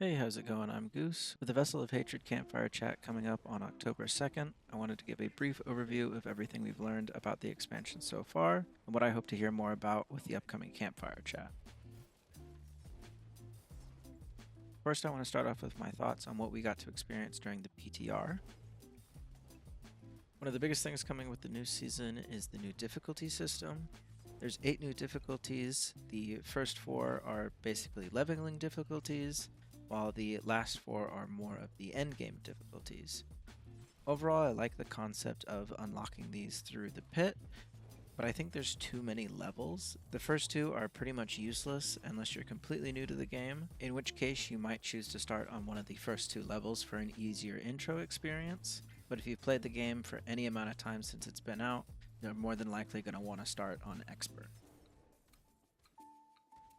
Hey, how's it going? I'm Goose. With the Vessel of Hatred Campfire chat coming up on October 2nd, I wanted to give a brief overview of everything we've learned about the expansion so far, and what I hope to hear more about with the upcoming Campfire chat. First, I want to start off with my thoughts on what we got to experience during the PTR. One of the biggest things coming with the new season is the new difficulty system. There's 8 new difficulties. The first 4 are basically leveling difficulties, while the last 4 are more of the endgame difficulties. Overall, I like the concept of unlocking these through the pit, but I think there's too many levels. The first 2 are pretty much useless unless you're completely new to the game, in which case you might choose to start on one of the first 2 levels for an easier intro experience. But if you've played the game for any amount of time since it's been out, you're more than likely going to want to start on Expert.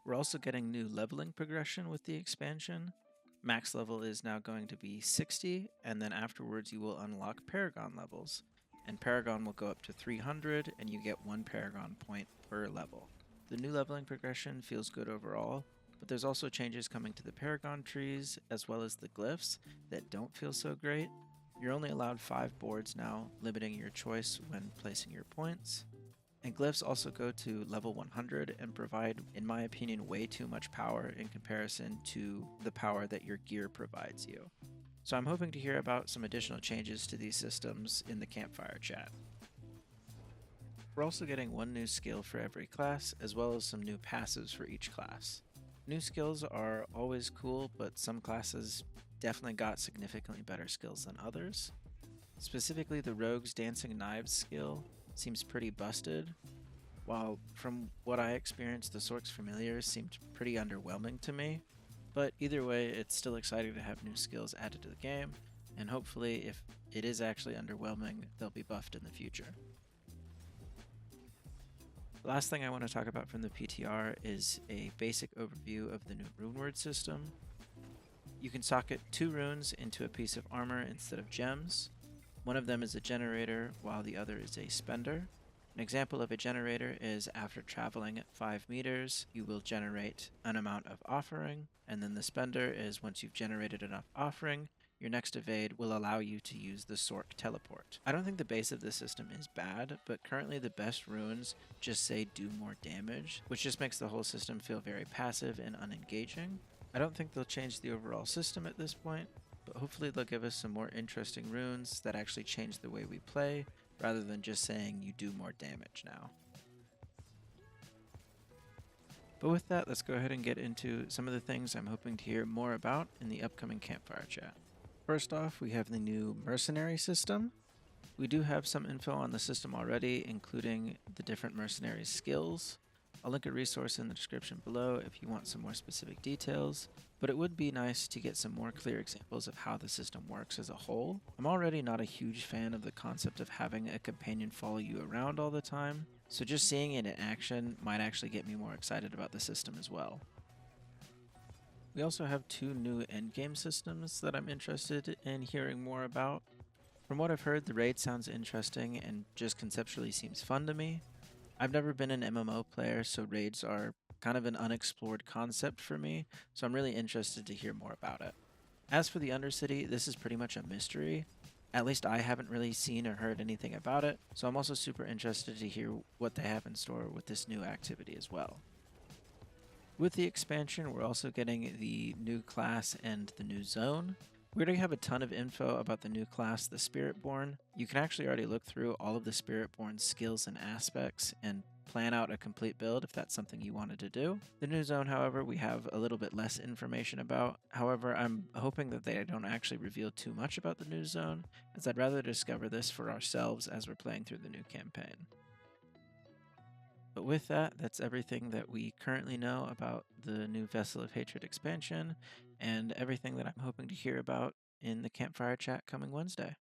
We're also getting new leveling progression with the expansion. Max level is now going to be 60, and then afterwards you will unlock Paragon levels. And Paragon will go up to 300, and you get 1 Paragon point per level. The new leveling progression feels good overall, but there's also changes coming to the Paragon trees, as well as the glyphs, that don't feel so great. You're only allowed 5 boards now, limiting your choice when placing your points. And glyphs also go to level 100 and provide, in my opinion, way too much power in comparison to the power that your gear provides you. So I'm hoping to hear about some additional changes to these systems in the Campfire chat. We're also getting 1 new skill for every class, as well as some new passives for each class. New skills are always cool, but some classes definitely got significantly better skills than others. Specifically, the Rogue's Dancing Knives skill seems pretty busted, while from what I experienced, the Sork's Familiar seemed pretty underwhelming to me. But either way, it's still exciting to have new skills added to the game, and hopefully, if it is actually underwhelming, they'll be buffed in the future. The last thing I want to talk about from the PTR is a basic overview of the new rune word system. You can socket 2 runes into a piece of armor instead of gems. One of them is a generator, while the other is a spender. An example of a generator is after traveling 5 meters, you will generate an amount of offering, and then the spender is once you've generated enough offering, your next evade will allow you to use the Sork teleport. I don't think the base of this system is bad, but currently the best runes just say do more damage, which just makes the whole system feel very passive and unengaging. I don't think they'll change the overall system at this point, but hopefully they'll give us some more interesting runes that actually change the way we play, rather than just saying you do more damage now. But with that, let's go ahead and get into some of the things I'm hoping to hear more about in the upcoming Campfire chat. First off, we have the new mercenary system. We do have some info on the system already, including the different mercenary skills. I'll link a resource in the description below if you want some more specific details, but it would be nice to get some more clear examples of how the system works as a whole. I'm already not a huge fan of the concept of having a companion follow you around all the time, so just seeing it in action might actually get me more excited about the system as well. We also have 2 new endgame systems that I'm interested in hearing more about. From what I've heard, the raid sounds interesting and just conceptually seems fun to me. I've never been an MMO player, so raids are kind of an unexplored concept for me, so I'm really interested to hear more about it. As for the Undercity, this is pretty much a mystery. At least I haven't really seen or heard anything about it, so I'm also super interested to hear what they have in store with this new activity as well. With the expansion, we're also getting the new class and the new zone. We already have a ton of info about the new class, the Spiritborn. You can actually already look through all of the Spiritborn skills and aspects and plan out a complete build if that's something you wanted to do. The new zone, however, we have a little bit less information about. However, I'm hoping that they don't actually reveal too much about the new zone, as I'd rather discover this for ourselves as we're playing through the new campaign. But with that, that's everything that we currently know about the new Vessel of Hatred expansion, and everything that I'm hoping to hear about in the Campfire chat coming Wednesday.